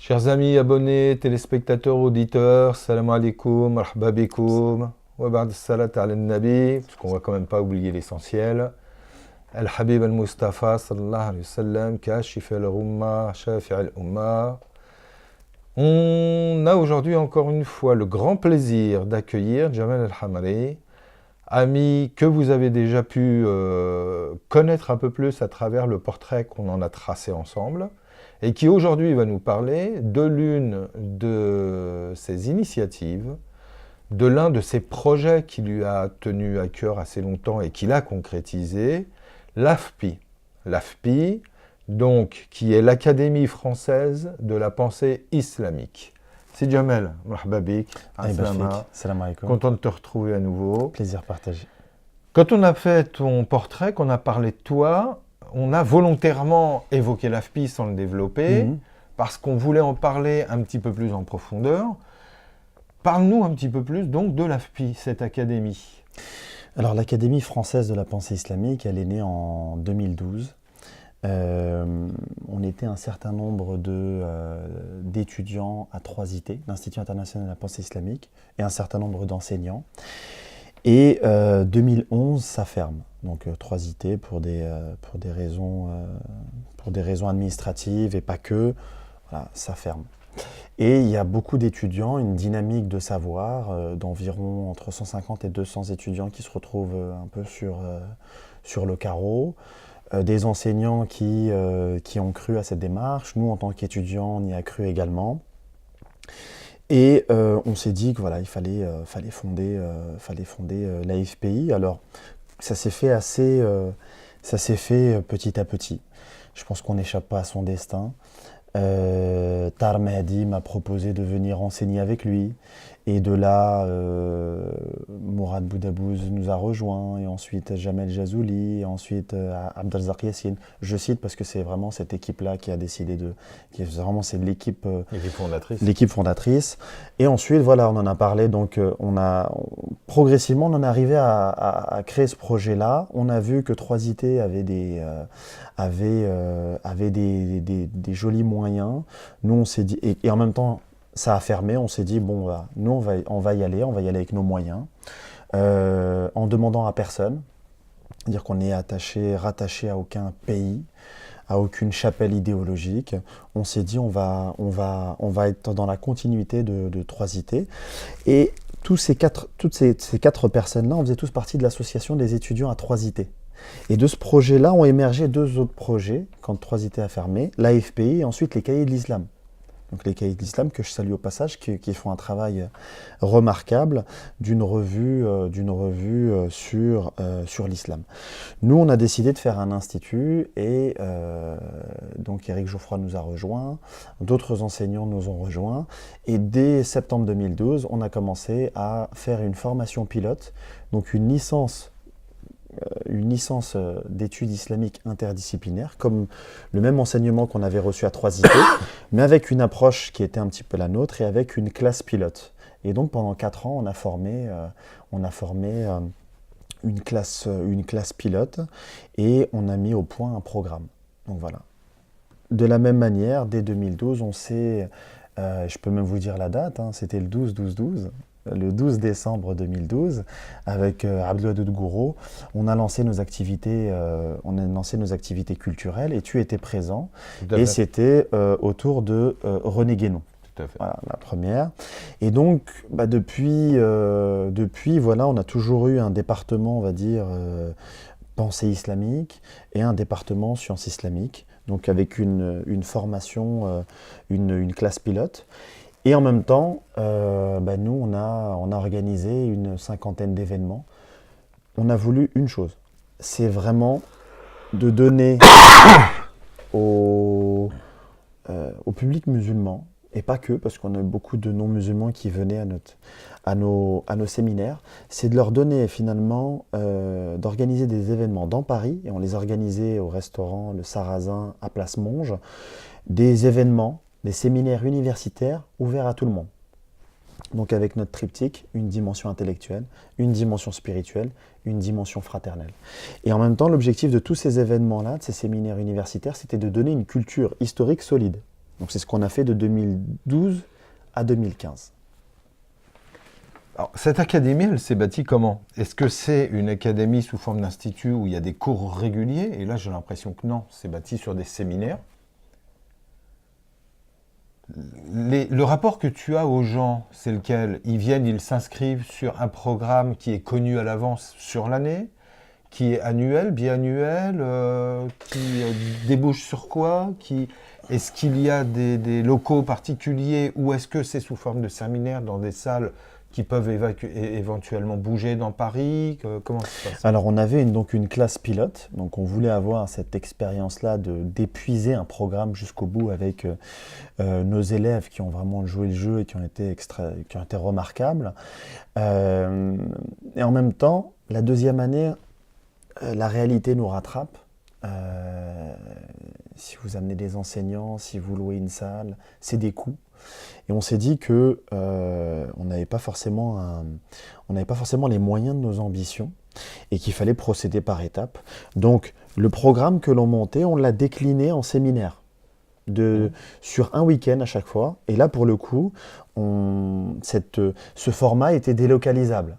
Chers amis, abonnés, téléspectateurs, auditeurs, salam alaikum, marhaba bikoum, wa ba'd salat ala nabi, parce qu'on va quand même pas oublier l'essentiel. Al-Habib al-Mustafa, sallallahu alayhi wa sallam, kashif al-Umma, shafi' al-Umma. On a aujourd'hui encore une fois le grand plaisir d'accueillir Jamal al-Hamri, ami que vous avez déjà pu connaître un peu plus à travers le portrait qu'on en a tracé ensemble, et qui aujourd'hui va nous parler de l'une de ses initiatives, de l'un de ses projets qui lui a tenu à cœur assez longtemps et qu'il a concrétisé, l'AFPI. L'AFPI, donc, qui est l'Académie française de la pensée islamique. C'est Jamel, marhaba bik, salam alaikum. Content de te retrouver à nouveau. Plaisir partagé. Quand on a fait ton portrait, qu'on a parlé de toi, on a volontairement évoqué l'AFPI sans le développer, parce qu'on voulait en parler un petit peu plus en profondeur. Parle-nous un petit peu plus donc de l'AFPI, cette académie. Alors l'Académie française de la pensée islamique, elle est née en 2012. On était un certain nombre d'étudiants à 3IT, l'Institut international de la pensée islamique, et un certain nombre d'enseignants. Et 2011, ça ferme. Donc 3IT pour des raisons administratives et pas que, voilà, ça ferme. Et il y a beaucoup d'étudiants, une dynamique de savoir, d'environ entre 150 et 200 étudiants qui se retrouvent un peu sur le carreau. Des enseignants qui ont cru à cette démarche. Nous, en tant qu'étudiants, on y a cru également. Et on s'est dit que voilà, il fallait fonder l'AFPI. Alors, ça s'est fait petit à petit. Je pense qu'on n'échappe pas à son destin. Tar Mehdi m'a proposé de venir enseigner avec lui. Et de là, Mourad Boudabouz nous a rejoints, et ensuite Jamel Jazouli, et ensuite Abdelzak Yassine. Je cite parce que c'est vraiment cette équipe-là qui a décidé c'est l'équipe fondatrice. Et ensuite, voilà, on en a parlé, donc progressivement, on en est arrivé à créer ce projet-là. On a vu que 3IT avait des jolis moyens. Nous, on s'est dit, et en même temps, ça a fermé, on s'est dit, bon, nous, on va y aller avec nos moyens, en demandant à personne, c'est-à-dire qu'on est rattaché à aucun pays, à aucune chapelle idéologique. On s'est dit, on va être dans la continuité de 3IT. Et toutes ces quatre personnes-là, on faisait tous partie de l'association des étudiants à 3IT. Et de ce projet-là ont émergé deux autres projets, quand 3IT a fermé, l'AFPI et ensuite les Cahiers de l'Islam. Donc les Cahiers de l'Islam, que je salue au passage, qui font un travail remarquable d'une revue sur l'islam. Nous, on a décidé de faire un institut et donc Éric Geoffroy nous a rejoints, d'autres enseignants nous ont rejoints, et dès septembre 2012, on a commencé à faire une formation pilote, donc une licence d'études islamiques interdisciplinaires, comme le même enseignement qu'on avait reçu à 3IT, mais avec une approche qui était un petit peu la nôtre et avec une classe pilote. Et donc pendant 4 ans, on a formé une classe pilote et on a mis au point un programme. Donc voilà. De la même manière, dès 2012, je peux même vous dire la date, c'était le 12-12-12. Le 12 décembre 2012, avec Abdelwadoud Gouraud, on a lancé nos activités culturelles et tu étais présent. Et c'était autour de René Guénon. Tout à fait. Voilà, la première. Et donc, depuis, voilà, on a toujours eu un département, on va dire, pensée islamique et un département sciences islamiques, donc avec une formation, une classe pilote. Et en même temps, nous, on a organisé une 50aine d'événements. On a voulu une chose, c'est vraiment de donner au public musulman, et pas que, parce qu'on a eu beaucoup de non-musulmans qui venaient à nos séminaires, c'est de leur donner finalement, d'organiser des événements dans Paris, et on les organisait au restaurant Le Sarrasin à Place Monge, des événements, des séminaires universitaires ouverts à tout le monde. Donc avec notre triptyque, une dimension intellectuelle, une dimension spirituelle, une dimension fraternelle. Et en même temps, l'objectif de tous ces événements-là, de ces séminaires universitaires, c'était de donner une culture historique solide. Donc c'est ce qu'on a fait de 2012 à 2015. Alors, cette académie, elle s'est bâtie comment? Est-ce que c'est une académie sous forme d'institut où il y a des cours réguliers? Et là, j'ai l'impression que non, c'est bâti sur des séminaires. Le rapport que tu as aux gens, c'est lequel? Ils viennent, ils s'inscrivent sur un programme qui est connu à l'avance sur l'année, qui est annuel, biannuel, qui débouche sur quoi? Est-ce qu'il y a des locaux particuliers ou est-ce que c'est sous forme de séminaire dans des salles qui peuvent éventuellement bouger dans Paris? Comment ça se passe? Alors on avait donc une classe pilote, donc on voulait avoir cette expérience-là d'épuiser un programme jusqu'au bout avec nos élèves qui ont vraiment joué le jeu et qui ont été remarquables. Et en même temps, la deuxième année, la réalité nous rattrape. Si vous amenez des enseignants, si vous louez une salle, c'est des coûts. Et on s'est dit que on n'avait pas forcément les moyens de nos ambitions et qu'il fallait procéder par étapes. Donc le programme que l'on montait, on l'a décliné en séminaire sur un week-end à chaque fois. Et là, pour le coup, ce format était délocalisable.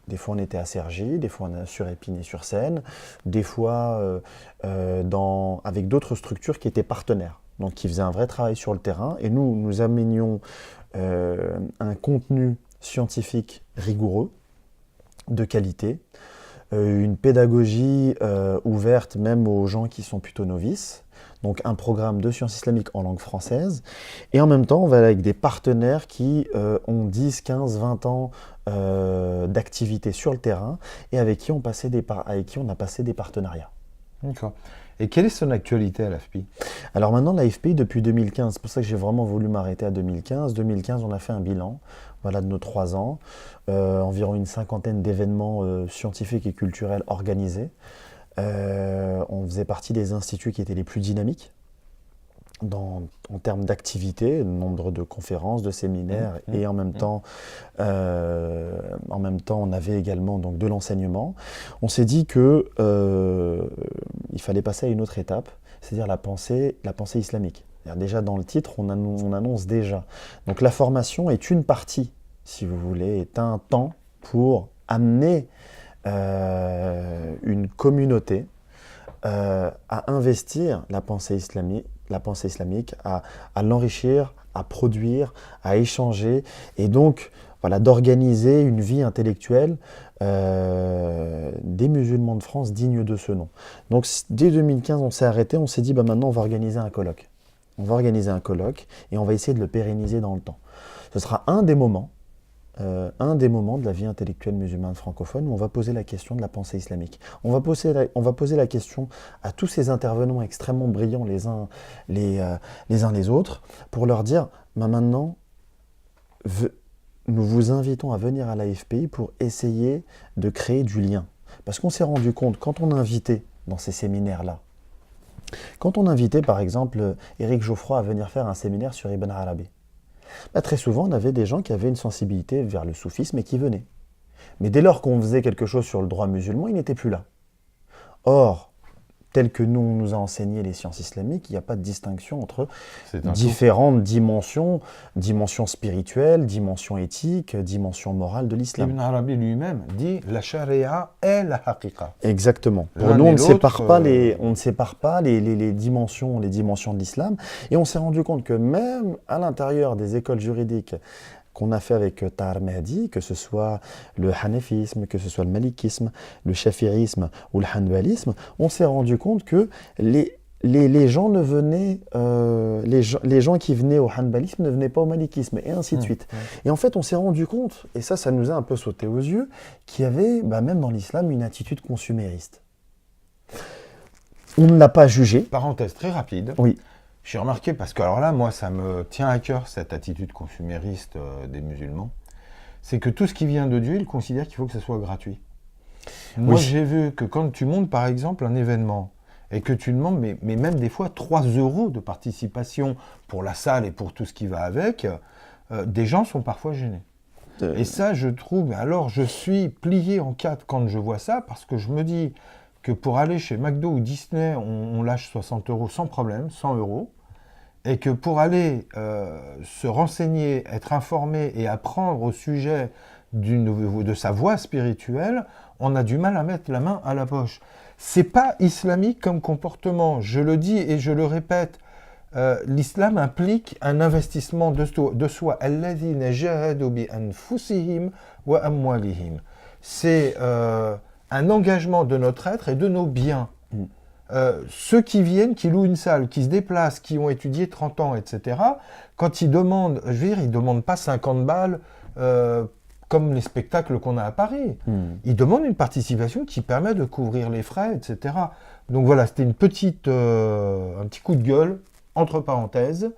Des fois, on était à Cergy, des fois, on est sur Épinay-sur-Seine, des fois avec d'autres structures qui étaient partenaires, donc qui faisaient un vrai travail sur le terrain. Et nous amenions un contenu scientifique rigoureux, de qualité, une pédagogie ouverte même aux gens qui sont plutôt novices, donc un programme de sciences islamiques en langue française, et en même temps on va avec des partenaires qui ont 10, 15, 20 ans d'activité sur le terrain et avec qui on a passé des partenariats. D'accord. Et quelle est son actualité à l'AFPI? Alors maintenant, l'AFPI, depuis 2015, c'est pour ça que j'ai vraiment voulu m'arrêter à 2015. 2015, on a fait un bilan de nos 3 ans, environ une cinquantaine d'événements scientifiques et culturels organisés. On faisait partie des instituts qui étaient les plus dynamiques en termes d'activité, nombre de conférences, de séminaires, et en même temps, on avait également donc de l'enseignement. On s'est dit que il fallait passer à une autre étape, c'est-à-dire la pensée islamique. Déjà dans le titre, on annonce déjà. Donc la formation est une partie, si vous voulez, est un temps pour amener une communauté à investir la pensée islamique, à l'enrichir, à produire, à échanger, et donc d'organiser une vie intellectuelle des musulmans de France dignes de ce nom. Donc dès 2015, on s'est arrêté, on s'est dit maintenant on va organiser un colloque. On va organiser un colloque et on va essayer de le pérenniser dans le temps. Ce sera un des moments de la vie intellectuelle musulmane francophone où on va poser la question de la pensée islamique. On va poser la question à tous ces intervenants extrêmement brillants les uns les autres pour leur dire maintenant, nous vous invitons à venir à l'AFPI pour essayer de créer du lien. Parce qu'on s'est rendu compte, quand on invitait dans ces séminaires-là, quand on invitait par exemple Éric Geoffroy à venir faire un séminaire sur Ibn Arabi, très souvent, on avait des gens qui avaient une sensibilité vers le soufisme et qui venaient. Mais dès lors qu'on faisait quelque chose sur le droit musulman, ils n'étaient plus là. Or, tel que on nous a enseigné les sciences islamiques, il n'y a pas de distinction entre différentes dimensions spirituelles, dimensions éthiques, dimensions morales de l'islam. Ibn Arabi lui-même dit la charia est la haqiqa. Exactement. Pour nous, on ne sépare pas les dimensions de l'islam. Et on s'est rendu compte que même à l'intérieur des écoles juridiques qu'on a fait avec Tahar Mehdi, que ce soit le hanafisme, que ce soit le malikisme, le shafirisme ou le hanbalisme, on s'est rendu compte que les gens qui venaient au hanbalisme ne venaient pas au malikisme, et ainsi de suite. Et en fait, on s'est rendu compte, et ça nous a un peu sauté aux yeux, qu'il y avait, même dans l'islam, une attitude consumériste. On ne l'a pas jugé. Parenthèse très rapide. Oui. J'ai remarqué, parce que alors là, moi, ça me tient à cœur, cette attitude consumériste des musulmans, c'est que tout ce qui vient de Dieu, ils considèrent qu'il faut que ce soit gratuit. Moi, j'ai vu que quand tu montes, par exemple, un événement, et que tu demandes, mais même des fois, 3 € de participation pour la salle et pour tout ce qui va avec, des gens sont parfois gênés. Et ça, je trouve, alors je suis plié en 4 quand je vois ça, parce que je me dis que pour aller chez McDo ou Disney, on lâche 60 € sans problème, 100 €. et que pour aller se renseigner, être informé et apprendre au sujet de sa voie spirituelle, on a du mal à mettre la main à la poche. C'est pas islamique comme comportement, je le dis et je le répète. L'islam implique un investissement de soi. Alladhina jahadu bi anfusihim wa amwalihim. C'est un engagement de notre être et de nos biens. Ceux qui viennent, qui louent une salle, qui se déplacent, qui ont étudié 30 ans, etc., quand ils demandent, je veux dire, ils ne demandent pas 50 balles comme les spectacles qu'on a à Paris. Ils demandent une participation qui permet de couvrir les frais, etc. Donc voilà, c'était un petit coup de gueule, entre parenthèses.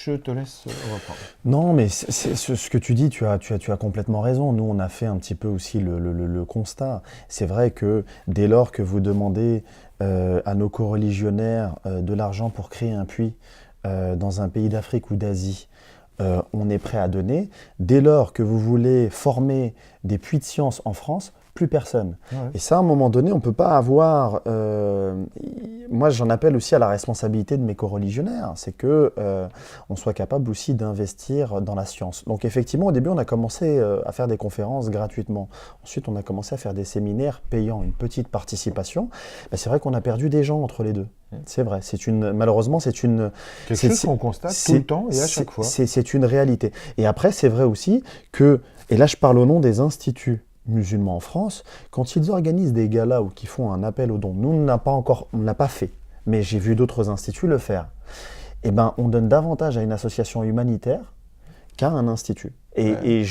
Je te laisse reprendre. Non, mais ce que tu dis, tu as complètement raison. Nous, on a fait un petit peu aussi le constat. C'est vrai que dès lors que vous demandez à nos coreligionnaires de l'argent pour créer un puits dans un pays d'Afrique ou d'Asie, on est prêt à donner. Dès lors que vous voulez former des puits de science en France, plus personne. Ouais. Et ça, à un moment donné, on ne peut pas avoir... moi, j'en appelle aussi à la responsabilité de mes coreligionnaires. C'est qu'on soit capable aussi d'investir dans la science. Donc effectivement, au début, on a commencé à faire des conférences gratuitement. Ensuite, on a commencé à faire des séminaires payant une petite participation. Ben, c'est vrai qu'on a perdu des gens entre les deux. C'est vrai. Malheureusement, c'est une... Quelque chose qu'on constate tout le temps et à chaque fois. C'est une réalité. Et après, c'est vrai aussi que... Et là, je parle au nom des instituts musulmans en France, quand ils organisent des galas ou qu'ils font un appel aux dons, nous, on n'a pas fait, mais j'ai vu d'autres instituts le faire, eh ben, on donne davantage à une association humanitaire qu'à un institut. Et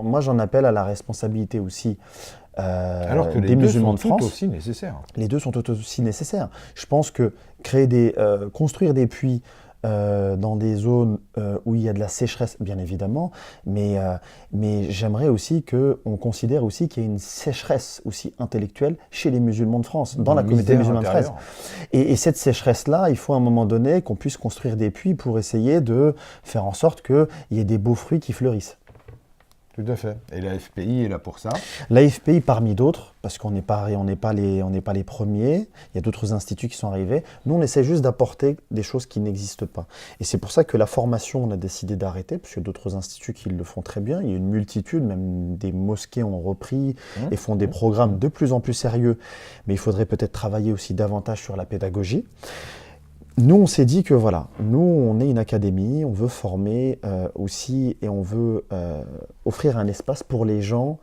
moi, j'en appelle à la responsabilité aussi alors que des musulmans de France. Les deux sont tout aussi nécessaires. Les deux sont tout aussi nécessaires. Je pense que construire des puits dans des zones où il y a de la sécheresse, bien évidemment, mais j'aimerais aussi qu'on considère aussi qu'il y a une sécheresse aussi intellectuelle chez les musulmans de France, dans la communauté musulmane de France. Et cette sécheresse-là, il faut à un moment donné qu'on puisse construire des puits pour essayer de faire en sorte qu'il y ait des beaux fruits qui fleurissent. Tout à fait. Et la FPI est là pour ça. La FPI parmi d'autres, parce qu'on n'est pas les premiers, il y a d'autres instituts qui sont arrivés. Nous, on essaie juste d'apporter des choses qui n'existent pas. Et c'est pour ça que la formation, on a décidé d'arrêter, parce qu'il y a d'autres instituts qui le font très bien. Il y a une multitude, même des mosquées ont repris et font des programmes de plus en plus sérieux. Mais il faudrait peut-être travailler aussi davantage sur la pédagogie. Nous, on s'est dit que voilà, nous, on est une académie, on veut former aussi et on veut offrir un espace pour les gens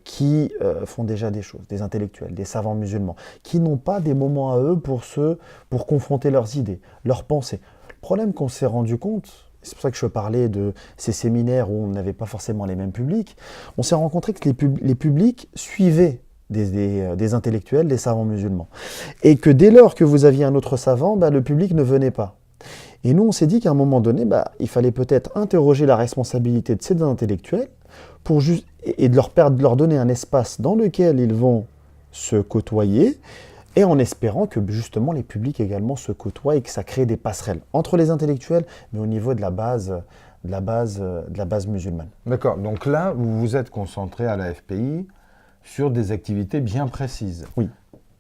qui font déjà des choses, des intellectuels, des savants musulmans, qui n'ont pas des moments à eux pour confronter leurs idées, leurs pensées. Le problème qu'on s'est rendu compte, c'est pour ça que je parlais de ces séminaires où on n'avait pas forcément les mêmes publics, on s'est rencontré que les publics suivaient des intellectuels, des savants musulmans. Et que dès lors que vous aviez un autre savant, le public ne venait pas. Et nous, on s'est dit qu'à un moment donné, il fallait peut-être interroger la responsabilité de ces intellectuels et de leur donner un espace dans lequel ils vont se côtoyer, et en espérant que justement les publics également se côtoient et que ça crée des passerelles entre les intellectuels, mais au niveau de la base musulmane. D'accord. Donc là, vous vous êtes concentré à la FPI sur des activités bien précises. Oui.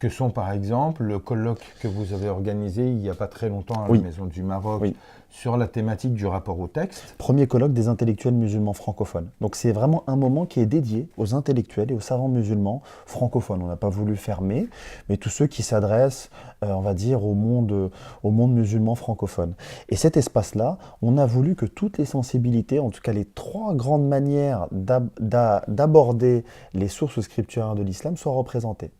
Que sont par exemple le colloque que vous avez organisé il n'y a pas très longtemps à la Maison du Maroc sur la thématique du rapport au texte. Premier colloque des intellectuels musulmans francophones. Donc c'est vraiment un moment qui est dédié aux intellectuels et aux savants musulmans francophones. On n'a pas voulu fermer, mais tous ceux qui s'adressent, on va dire, au monde musulman francophone. Et cet espace-là, on a voulu que toutes les sensibilités, en tout cas les trois grandes manières d'aborder les sources scripturaires de l'islam soient représentées.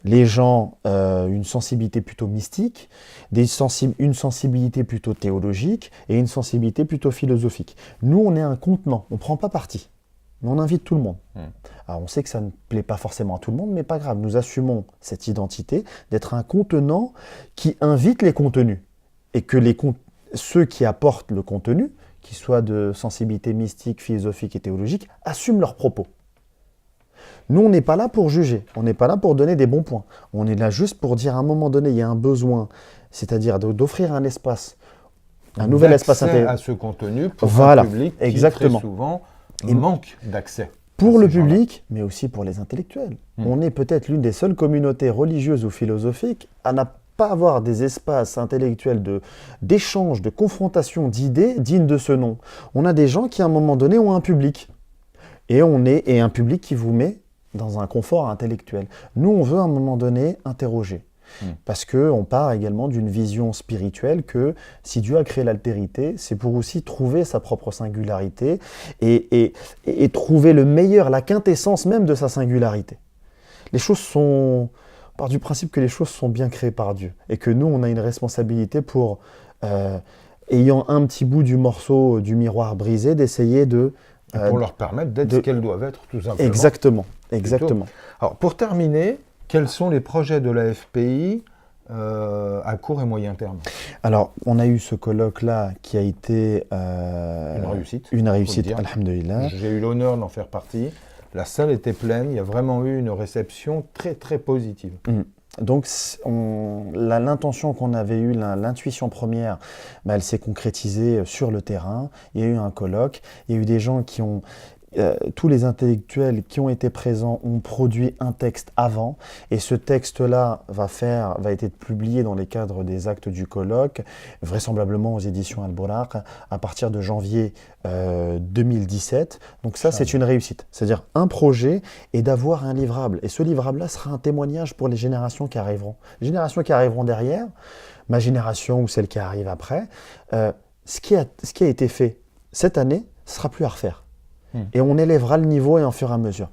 Les gens, une sensibilité plutôt mystique, une sensibilité plutôt théologique et une sensibilité plutôt philosophique. Nous, on est un contenant, on ne prend pas parti, mais on invite tout le monde. Alors, on sait que ça ne plaît pas forcément à tout le monde, mais pas grave, nous assumons cette identité d'être un contenant qui invite les contenus et que ceux qui apportent le contenu, qu'ils soient de sensibilité mystique, philosophique et théologique, assument leurs propos. Nous, on n'est pas là pour juger, on n'est pas là pour donner des bons points. On est là juste pour dire à un moment donné, il y a un besoin, c'est-à-dire d'offrir un espace, un nouvel espace intellectuel. À ce contenu pour un public qui très souvent manque d'accès. Pour le public, mais aussi pour les intellectuels. On est peut-être l'une des seules communautés religieuses ou philosophiques à pas avoir des espaces intellectuels d'échange, de confrontation d'idées dignes de ce nom. On a des gens qui, à un moment donné, ont un public. Et un public qui vous met dans un confort intellectuel. Nous, on veut, à un moment donné, interroger. Parce qu'on part également d'une vision spirituelle que si Dieu a créé l'altérité, c'est pour aussi trouver sa propre singularité et trouver le meilleur, la quintessence même de sa singularité. Les choses sont, on part du principe que les choses sont bien créées par Dieu et que nous, on a une responsabilité pour, ayant un petit bout du morceau du miroir brisé, d'essayer de... pour leur permettre d'être ce qu'elles doivent être, tout simplement. Exactement, exactement. Alors, pour terminer, quels sont les projets de la FPI à court et moyen terme? Alors, on a eu ce colloque-là qui a été une réussite, alhamdoulilah. J'ai eu l'honneur d'en faire partie. La salle était pleine, il y a vraiment eu une réception très très positive. Donc, l'intention qu'on avait eue, l'intuition première, elle s'est concrétisée sur le terrain. Il y a eu un colloque, il y a eu des gens qui ont... tous les intellectuels qui ont été présents ont produit un texte avant et ce texte-là va être publié dans les cadres des actes du colloque, vraisemblablement aux éditions Al-Buraq à partir de janvier 2017. Donc ça, c'est une réussite. C'est-à-dire un projet et d'avoir un livrable. Et ce livrable-là sera un témoignage pour les générations qui arriveront. Les générations qui arriveront derrière, ma génération ou celle qui arrive après, ce qui a été fait cette année ne sera plus à refaire. Et on élèvera le niveau et en fur et à mesure.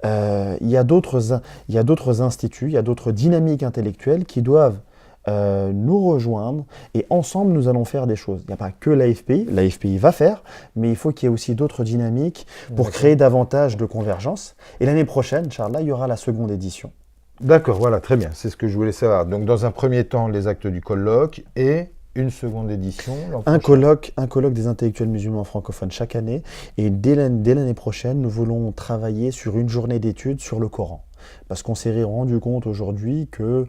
Il y a d'autres instituts, il y a d'autres dynamiques intellectuelles qui doivent nous rejoindre et ensemble nous allons faire des choses. Il n'y a pas que l'AFPI, l'AFPI va faire, mais il faut qu'il y ait aussi d'autres dynamiques pour créer davantage de convergence. Et l'année prochaine, Inch'Allah, il y aura la seconde édition. D'accord, voilà, très bien, c'est ce que je voulais savoir. Donc dans un premier temps, les actes du colloque et une seconde édition. Un colloque des intellectuels musulmans francophones chaque année. Et dès l'année prochaine, nous voulons travailler sur une journée d'études sur le Coran. Parce qu'on s'est rendu compte aujourd'hui que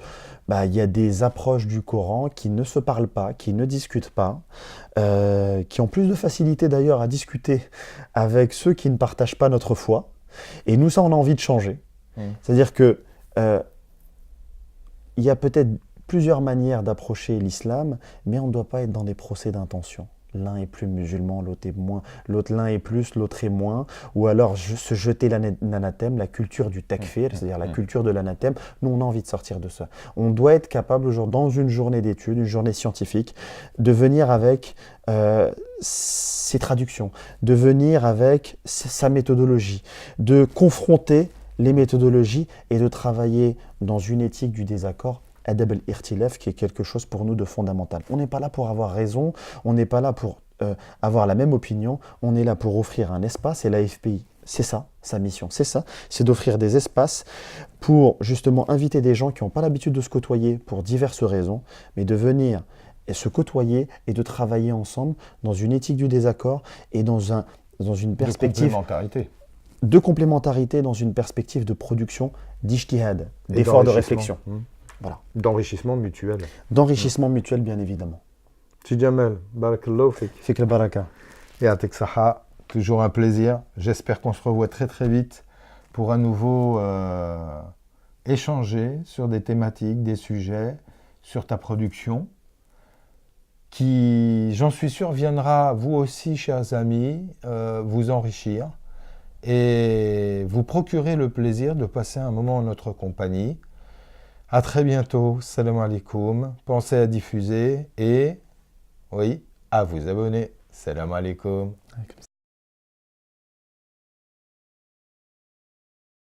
y a des approches du Coran qui ne se parlent pas, qui ne discutent pas, qui ont plus de facilité d'ailleurs à discuter avec ceux qui ne partagent pas notre foi. Et nous, ça, on a envie de changer. C'est-à-dire que il y a peut-être plusieurs manières d'approcher l'islam, mais on ne doit pas être dans des procès d'intention. L'un est plus musulman, l'autre est moins, l'un est plus, l'autre est moins, ou alors se jeter l'anathème, la culture du takfir, c'est-à-dire la culture de l'anathème. Nous, on a envie de sortir de ça. On doit être capable, aujourd'hui, dans une journée d'études, une journée scientifique, de venir avec ses traductions, de venir avec sa méthodologie, de confronter les méthodologies et de travailler dans une éthique du désaccord, Adab al-Irtilaf, qui est quelque chose pour nous de fondamental. On n'est pas là pour avoir raison, on n'est pas là pour avoir la même opinion, on est là pour offrir un espace et la FPI, c'est ça, sa mission, c'est d'offrir des espaces pour justement inviter des gens qui n'ont pas l'habitude de se côtoyer pour diverses raisons, mais de venir et se côtoyer et de travailler ensemble dans une éthique du désaccord et dans une perspective de complémentarité, dans une perspective de production, d'ijtihad, d'effort de réflexion. Voilà. D'enrichissement mutuel. D'enrichissement mutuel, bien évidemment. Sidi Jamel, barakallahu fik. Fik le baraka. Et atek saha, toujours un plaisir. J'espère qu'on se revoit très très vite pour à nouveau échanger sur des thématiques, des sujets, sur ta production, qui, j'en suis sûr, viendra vous aussi, chers amis, vous enrichir et vous procurer le plaisir de passer un moment en notre compagnie. À très bientôt, salam alaikum. Pensez à diffuser et, oui, à vous abonner. Salam alaikum.